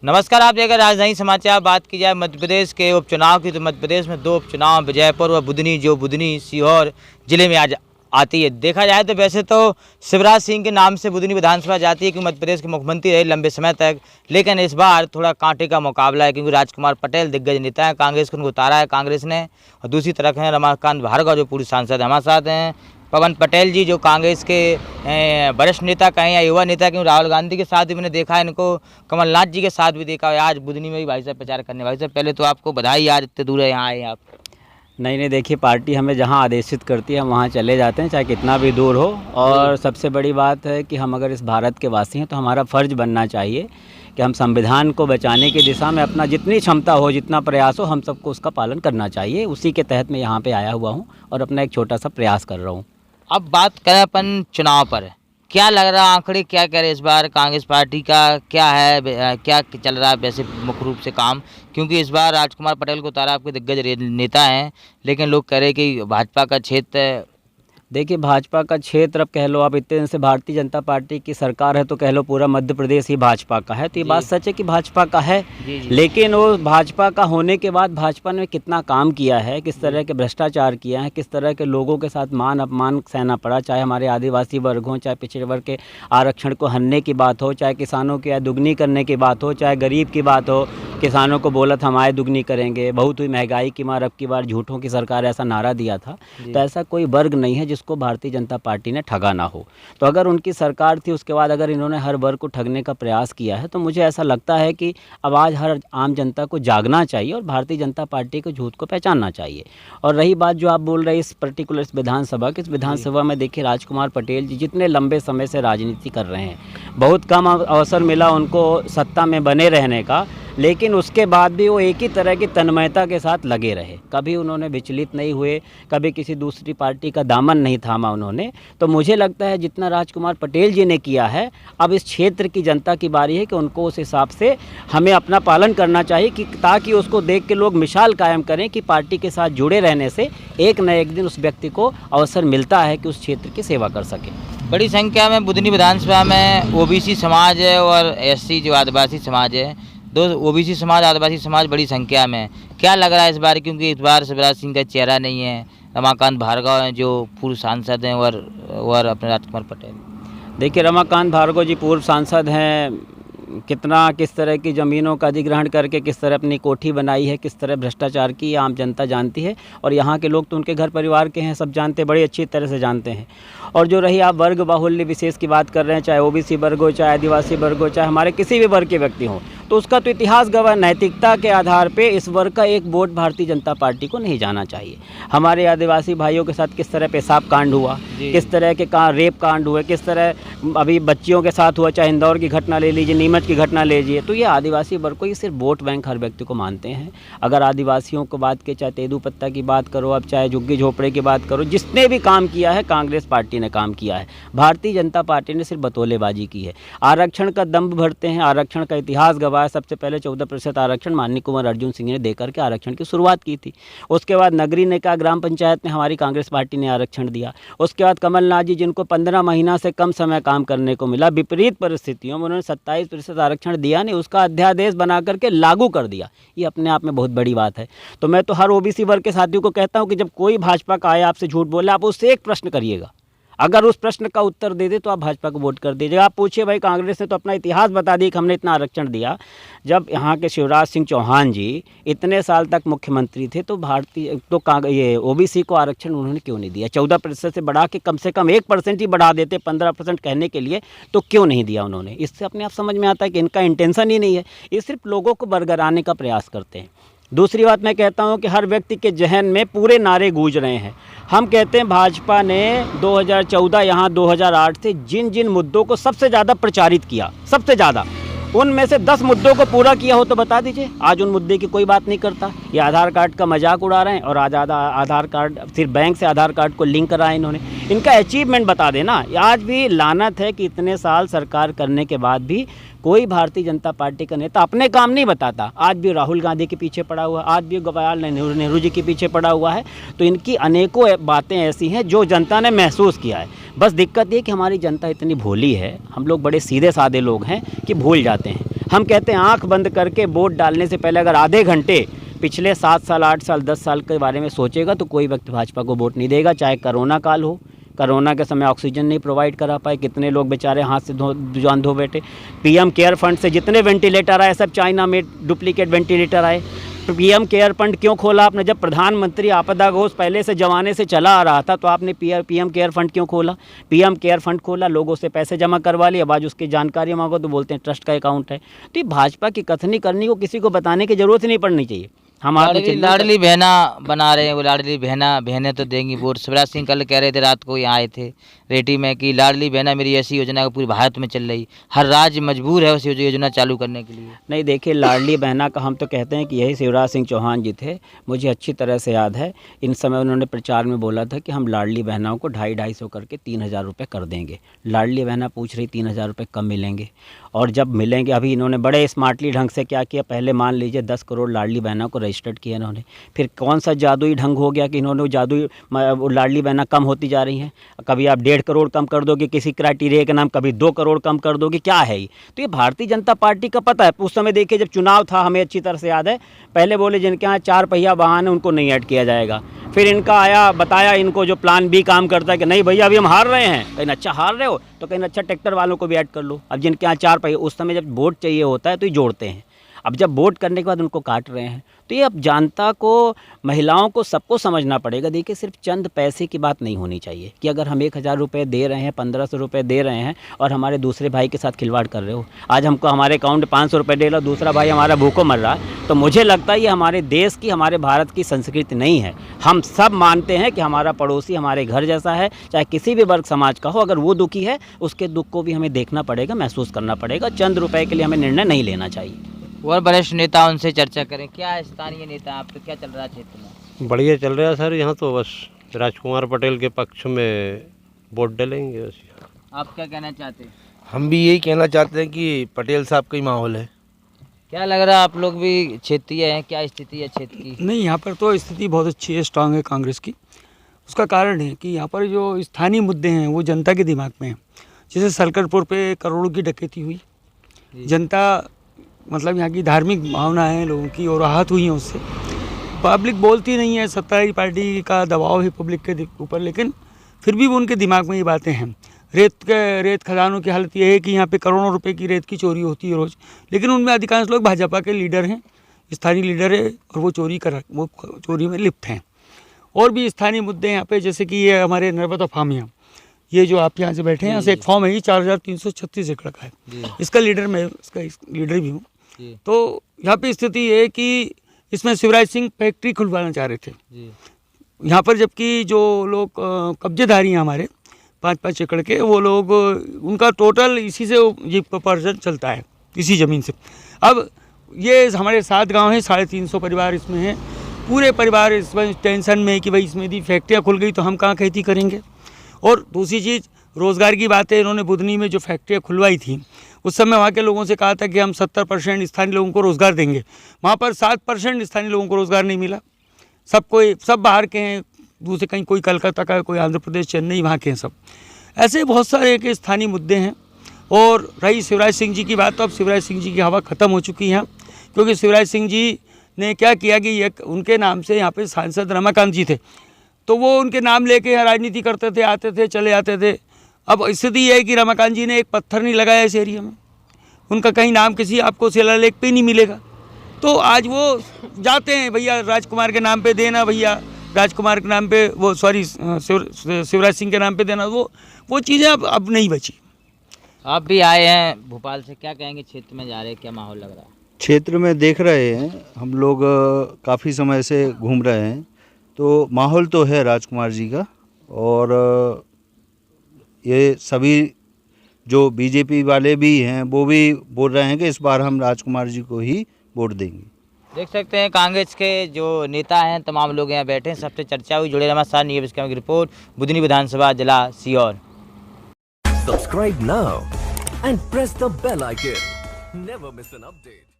नमस्कार, आप देखकर राजधानी समाचार। बात की जाए मध्य प्रदेश के उपचुनाव की, तो मध्य प्रदेश में 2 उपचुनाव जयपुर व बुधनी, जो बुधनी सीहोर जिले में आज आती है। देखा जाए तो वैसे तो शिवराज सिंह के नाम से बुधनी विधानसभा जाती है, क्योंकि मध्य प्रदेश के मुख्यमंत्री रहे लंबे समय तक। लेकिन इस बार थोड़ा कांटे का मुकाबला है, क्योंकि राजकुमार पटेल दिग्गज नेता हैं, कांग्रेस को उनको उतारा है कांग्रेस ने। और दूसरी तरफ हैं रमाकांत भार्गव, जो पूर्व सांसद हमारे साथ हैं। पवन पटेल जी, जो कांग्रेस के वरिष्ठ नेता कहें या युवा नेता, क्योंकि राहुल गांधी के साथ भी मैंने देखा है इनको, कमलनाथ जी के साथ भी देखा है। आज बुधनी में भी भाई साहब प्रचार करने। भाई साहब, पहले तो आपको बधाई, आज इतने दूर है यहाँ आए आप। नहीं, देखिए, पार्टी हमें जहां आदेशित करती है हम वहां चले जाते हैं, चाहे कितना भी दूर हो। और सबसे बड़ी बात है कि हम अगर इस भारत के वासी हैं तो हमारा फ़र्ज बनना चाहिए कि हम संविधान को बचाने की दिशा में अपना जितनी क्षमता हो, जितना प्रयास हो, हम सबको उसका पालन करना चाहिए। उसी के तहत मैं यहाँ पे आया हुआ हूँ और अपना एक छोटा सा प्रयास कर रहा हूँ। अब बात करें अपन चुनाव पर, क्या लग रहा है, आंकड़े क्या कह रहे इस बार कांग्रेस पार्टी का क्या है, क्या चल रहा है वैसे मुख्य रूप से काम? क्योंकि इस बार राजकुमार पटेल को उतारा, आपके दिग्गज नेता हैं, लेकिन लोग कह रहे हैं कि भाजपा का क्षेत्र। देखिए, भाजपा का क्षेत्र, अब कह लो आप, इतने दिन से भारतीय जनता पार्टी की सरकार है तो कह लो पूरा मध्य प्रदेश ही भाजपा का है। तो ये बात सच है कि भाजपा का है। जी। लेकिन वो भाजपा का होने के बाद भाजपा ने कितना काम किया है, किस तरह के भ्रष्टाचार किया है, किस तरह के लोगों के साथ मान अपमान सहना पड़ा, चाहे हमारे आदिवासी वर्ग हों, चाहे पिछड़े वर्ग के आरक्षण को हनने की बात हो, चाहे किसानों की आय दुगनी करने की बात हो, चाहे गरीब की बात हो, किसानों को बोला था हम आय दुगनी करेंगे, बहुत हुई महंगाई की मार, अब की बार झूठों की सरकार, ऐसा नारा दिया था। तो ऐसा कोई वर्ग नहीं है जिसको भारतीय जनता पार्टी ने ठगा ना हो। तो अगर उनकी सरकार थी, उसके बाद अगर इन्होंने हर वर्ग को ठगने का प्रयास किया है, तो मुझे ऐसा लगता है कि अब आज हर आम जनता को जागना चाहिए और भारतीय जनता पार्टी के झूठ को पहचानना चाहिए। और रही बात जो आप बोल रहे हैं इस पर्टिकुलर इस विधानसभा की, इस विधानसभा में देखिए राजकुमार पटेल जी जितने लंबे समय से राजनीति कर रहे हैं, बहुत कम अवसर मिला उनको सत्ता में बने रहने का, लेकिन उसके बाद भी वो एक ही तरह की तन्मयता के साथ लगे रहे। कभी उन्होंने विचलित नहीं हुए, कभी किसी दूसरी पार्टी का दामन नहीं थामा उन्होंने। तो मुझे लगता है जितना राजकुमार पटेल जी ने किया है, अब इस क्षेत्र की जनता की बारी है कि उनको उस हिसाब से हमें अपना पालन करना चाहिए, कि ताकि उसको देख के लोग मिसाल कायम करें कि पार्टी के साथ जुड़े रहने से एक न एक दिन उस व्यक्ति को अवसर मिलता है कि उस क्षेत्र की सेवा कर सके। बड़ी संख्या में बुधनी विधानसभा में ओबीसी समाज है और एससी जो आदिवासी समाज है, दो ओबीसी समाज, आदिवासी समाज बड़ी संख्या में। क्या लग रहा है इस बार, क्योंकि इस बार शिवराज सिंह का चेहरा नहीं है, रमाकांत भार्गव हैं जो पूर्व सांसद हैं, और अपने राजकुमार पटेल। देखिए, रमाकांत भार्गव जी पूर्व सांसद हैं, किस तरह की ज़मीनों का अधिग्रहण करके किस तरह अपनी कोठी बनाई है, किस तरह भ्रष्टाचार की आम जनता जानती है। और यहाँ के लोग तो उनके घर परिवार के हैं, सब जानते, बड़ी अच्छी तरह से जानते हैं। और जो रही आप वर्ग बाहुल्य विशेष की बात कर रहे हैं, चाहे ओबीसी वर्ग हो, चाहे आदिवासी वर्ग हो, चाहे हमारे किसी भी वर्ग के व्यक्ति हों, तो उसका तो इतिहास गवाह, नैतिकता के आधार पे इस वर्ग का एक वोट भारतीय जनता पार्टी को नहीं जाना चाहिए। हमारे आदिवासी भाइयों के साथ किस तरह पेशाब कांड हुआ, किस तरह के रेप कांड हुए, किस तरह अभी बच्चियों के साथ हुआ, चाहे इंदौर की घटना ले लीजिए, नीमच की घटना ले लीजिए। तो ये आदिवासी वर्ग को, ये सिर्फ वोट बैंक हर व्यक्ति को मानते हैं। अगर आदिवासियों को बात की, चाहे तेंदुपत्ता की बात करो, अब चाहे झुग्गी झोपड़े की बात करो, जिसने भी काम किया है कांग्रेस पार्टी ने काम किया है। भारतीय जनता पार्टी ने सिर्फ बतौलेबाजी की है। आरक्षण का दम्भ भरते हैं, आरक्षण का इतिहास गवाह है। सबसे पहले 14% आरक्षण माननीय कुंवर अर्जुन सिंह ने देकर के आरक्षण की शुरुआत की थी। उसके बाद नगरीय निकाय ग्राम पंचायत में हमारी कांग्रेस पार्टी ने आरक्षण दिया। उसके बाद कमलनाथ जी, जिनको 15 महीना से कम समय काम करने को मिला, विपरीत परिस्थितियों में उन्होंने 27% आरक्षण दिया नहीं, उसका अध्यादेश बना करके लागू कर दिया। ये अपने आप में बहुत बड़ी बात है। तो मैं तो हर ओबीसी वर्ग के साथियों को कहता हूँ कि जब कोई भाजपा का आए आपसे झूठ बोले, आप उससे एक प्रश्न करिएगा, अगर उस प्रश्न का उत्तर दे दे तो आप भाजपा को वोट कर दीजिएगा। आप पूछिए भाई, कांग्रेस ने तो अपना इतिहास बता दिया कि हमने इतना आरक्षण दिया। जब यहाँ के शिवराज सिंह चौहान जी इतने साल तक मुख्यमंत्री थे, तो ये ओबीसी को आरक्षण उन्होंने क्यों नहीं दिया? 14% से बढ़ा के कम से कम 1% ही बढ़ा देते, 15% कहने के लिए, तो क्यों नहीं दिया उन्होंने? इससे अपने आप समझ में आता है कि इनका इंटेंशन ही नहीं है, ये सिर्फ लोगों को बरगराने का प्रयास करते हैं। दूसरी बात मैं कहता हूं कि हर व्यक्ति के जहन में पूरे नारे गूंज रहे हैं। हम कहते हैं भाजपा ने 2014 यहाँ 2008 से जिन जिन मुद्दों को सबसे ज़्यादा प्रचारित किया, सबसे ज़्यादा, उनमें से 10 मुद्दों को पूरा किया हो तो बता दीजिए। आज उन मुद्दे की कोई बात नहीं करता। ये आधार कार्ड का मजाक उड़ा रहे हैं, और आज आधार कार्ड सिर्फ बैंक से आधार कार्ड को लिंक कराया इन्होंने। इनका अचीवमेंट बता देना। आज भी लानत है कि इतने साल सरकार करने के बाद भी कोई भारतीय जनता पार्टी का नेता अपने काम नहीं बताता। आज भी राहुल गांधी के पीछे पड़ा हुआ, आज भी जवाहरलाल नेहरू जी के पीछे पड़ा हुआ है। तो इनकी अनेकों बातें ऐसी हैं जो जनता ने महसूस किया है। बस दिक्कत ये कि हमारी जनता इतनी भोली है, हम लोग बड़े सीधे साधे लोग हैं कि भूल जाते हैं। हम कहते हैं आंख बंद करके वोट डालने से पहले अगर आधे घंटे पिछले 7 साल 8 साल 10 साल के बारे में सोचेगा तो कोई व्यक्ति भाजपा को वोट नहीं देगा। चाहे कोरोना काल हो, कोरोना के समय ऑक्सीजन नहीं प्रोवाइड करा पाए, कितने लोग बेचारे हाथ से जान धो बैठे। पीएम केयर फंड से जितने वेंटिलेटर आए सब चाइना में डुप्लीकेट वेंटिलेटर आए। पीएम केयर फंड क्यों खोला आपने? जब प्रधानमंत्री आपदा कोष पहले से ज़माने से चला आ रहा था तो आपने पीएम केयर फंड क्यों खोला? पीएम केयर फंड खोला, लोगों से पैसे जमा करवा लिए, अब आज उसकी जानकारी मांगो तो बोलते हैं ट्रस्ट का अकाउंट है। तो ये भाजपा की कथनी करनी को किसी को बताने की जरूरत नहीं पड़नी चाहिए। हम लाडली बहना बना रहे हैं, वो लाडली बहनें तो देंगी वोट। शिवराज सिंह कल कह रहे थे, रात को यहाँ आए थे रेटी में, कि लाडली बहना मेरी ऐसी योजना है पूरे भारत में चल रही, हर राज्य मजबूर है उस योजना चालू करने के लिए। नहीं, देखिए लाडली बहना का हम तो कहते हैं कि यही शिवराज सिंह चौहान जी थे। मुझे अच्छी तरह से याद है, इन समय उन्होंने प्रचार में बोला था कि हम लाडली बहनाओं को 250-250 करके 3000 रुपये कर देंगे। लाडली बहना पूछ रही 3000 रुपये कब मिलेंगे, और जब मिलेंगे, अभी इन्होंने बड़े स्मार्टली ढंग से क्या किया, पहले मान लीजिए 10 करोड़ लाडली बहना को रजिस्टर्ड किया इन्होंने, फिर कौन सा जादुई ढंग हो गया कि इन्होंने जादुई लाडली बहना कम होती जा रही हैं। कभी आप 1.5 करोड़ कम कर दोगे किसी क्राइटेरिया के नाम, कभी 2 करोड़ कम कर दोगे, क्या है ये? तो ये भारतीय जनता पार्टी का पता है। उस समय देखिए जब चुनाव था, हमें अच्छी तरह से याद है, पहले बोले जिनके यहाँ 4 पहिया वाहन है उनको नहीं ऐड किया जाएगा। फिर इनका आया, बताया इनको जो प्लान बी काम करता है कि नहीं भैया अभी हम हार रहे हैं, कहीं अच्छा हार रहे हो तो कहीं अच्छा ट्रैक्टर वालों को भी ऐड कर लो। अब जिनके यहाँ 4 पहिया, उस समय जब वोट चाहिए होता है तो ये जोड़ते हैं, अब जब वोट करने के बाद उनको काट रहे हैं। तो ये अब जनता को, महिलाओं को, सबको समझना पड़ेगा। देखिए सिर्फ चंद पैसे की बात नहीं होनी चाहिए कि अगर हम 1000 रुपये दे रहे हैं, 1500 रुपये दे रहे हैं और हमारे दूसरे भाई के साथ खिलवाड़ कर रहे हो। आज हमको हमारे अकाउंट में 500 रुपये दे रहा, दूसरा भाई हमारा भूखों मर रहा है, तो मुझे लगता है ये हमारे देश की, हमारे भारत की संस्कृति नहीं है। हम सब मानते हैं कि हमारा पड़ोसी हमारे घर जैसा है, चाहे किसी भी वर्ग समाज का हो। अगर वो दुखी है उसके दुख को भी हमें देखना पड़ेगा, महसूस करना पड़ेगा। चंद रुपये के लिए हमें निर्णय नहीं लेना चाहिए। और वरिष्ठ नेता, उनसे चर्चा करें। क्या है स्थानीय नेता, आप तो क्या चल रहा है क्षेत्र में? बढ़िया चल रहा है सर, यहाँ तो बस राजकुमार पटेल के पक्ष में वोट डालेंगे बस। आप क्या कहना चाहते हैं? हम भी यही कहना चाहते हैं कि पटेल साहब का ही माहौल है। क्या लग रहा है, आप लोग भी क्षेत्रीय हैं, क्या स्थिति है क्षेत्र की? नहीं, यहाँ पर तो स्थिति बहुत अच्छी है, स्ट्रांग है कांग्रेस की। उसका कारण है कि यहाँ पर जो स्थानीय मुद्दे हैं वो जनता के दिमाग में हैं। जैसे सलकरपुर पे करोड़ों की डकैती हुई, जनता, मतलब यहाँ की धार्मिक भावनाएं लोगों की और आहत हुई हैं उससे। पब्लिक बोलती नहीं है, सत्ताधारी पार्टी का दबाव है पब्लिक के ऊपर, लेकिन फिर भी वो उनके दिमाग में ये बातें हैं। रेत खदानों की हालत ये है कि यहाँ पे करोड़ों रुपए की रेत की चोरी होती है रोज़, लेकिन उनमें अधिकांश लोग भाजपा के लीडर हैं, स्थानीय लीडर है, और वो चोरी में लिप्त हैं। और भी स्थानीय मुद्दे यहाँ पे, जैसे कि ये हमारे नर्मदा फार्म, यहाँ ये जो आप यहाँ से बैठे हैं, यहाँ से एक फॉर्म है, ये 4336 एकड़ का है। इसका लीडर मैं, इसका लीडर भी हूँ। तो यहाँ पे स्थिति ये है कि इसमें शिवराज सिंह फैक्ट्री खुलवाना चाह रहे थे यहाँ पर, जबकि जो लोग कब्जेदारी हैं हमारे 5-5 एकड़ के, वो लोग, उनका टोटल इसी से जीविकोपार्जन चलता है, इसी ज़मीन से। अब ये हमारे 7 गांव हैं, 350 परिवार इसमें हैं। पूरे परिवार इसमें टेंशन में है कि भाई इसमें यदि फैक्ट्रियाँ खुल गई तो हम कहाँ खेती करेंगे। और दूसरी चीज़ रोज़गार की बात है। इन्होंने बुधनी में जो फैक्ट्रियाँ खुलवाई थी, उस समय वहाँ के लोगों से कहा था कि हम 70% स्थानीय लोगों को रोज़गार देंगे। वहाँ पर 7% स्थानीय लोगों को रोज़गार नहीं मिला। सब बाहर के हैं, दूसरे कहीं, कोई कलकत्ता का है, कोई आंध्र प्रदेश, चेन्नई, वहाँ के हैं सब। ऐसे बहुत सारे के स्थानीय मुद्दे हैं। और रही शिवराज सिंह जी की बात, तो अब शिवराज सिंह जी की हवा ख़त्म हो चुकी है, क्योंकि शिवराज सिंह जी ने क्या किया कि एक उनके नाम से यहाँ पे सांसद रमाकांत जी थे, तो वो उनके नाम लेके राजनीति करते थे, आते थे, चले आते थे। अब स्थिति ये है कि रमाकांत जी ने एक पत्थर नहीं लगाया इस एरिया में, उनका कहीं नाम किसी आपको शिलालेख पे नहीं मिलेगा। तो आज वो जाते हैं, भैया राजकुमार के नाम पे देना, भैया राजकुमार के नाम पे, वो सॉरी शिवराज सिंह के नाम पे देना, वो चीज़ें अब नहीं बची। आप भी आए हैं भोपाल से, क्या कहेंगे, क्षेत्र में जा रहे हैं, क्या माहौल लग रहा है? क्षेत्र में देख रहे हैं हम लोग, काफ़ी समय से घूम रहे हैं, तो माहौल तो है राजकुमार जी का। और ये सभी जो बीजेपी वाले भी हैं वो भी बोल रहे हैं कि इस बार हम राजकुमार जी को ही वोट देंगे। देख सकते हैं कांग्रेस के जो नेता हैं, तमाम लोग यहाँ बैठे हैं, सबसे चर्चा हुई। जुड़े हमारे साथ न्यूज़ की रिपोर्ट, बुधनी विधानसभा जिला Sehore. Subscribe now and press the bell icon. Never miss an update.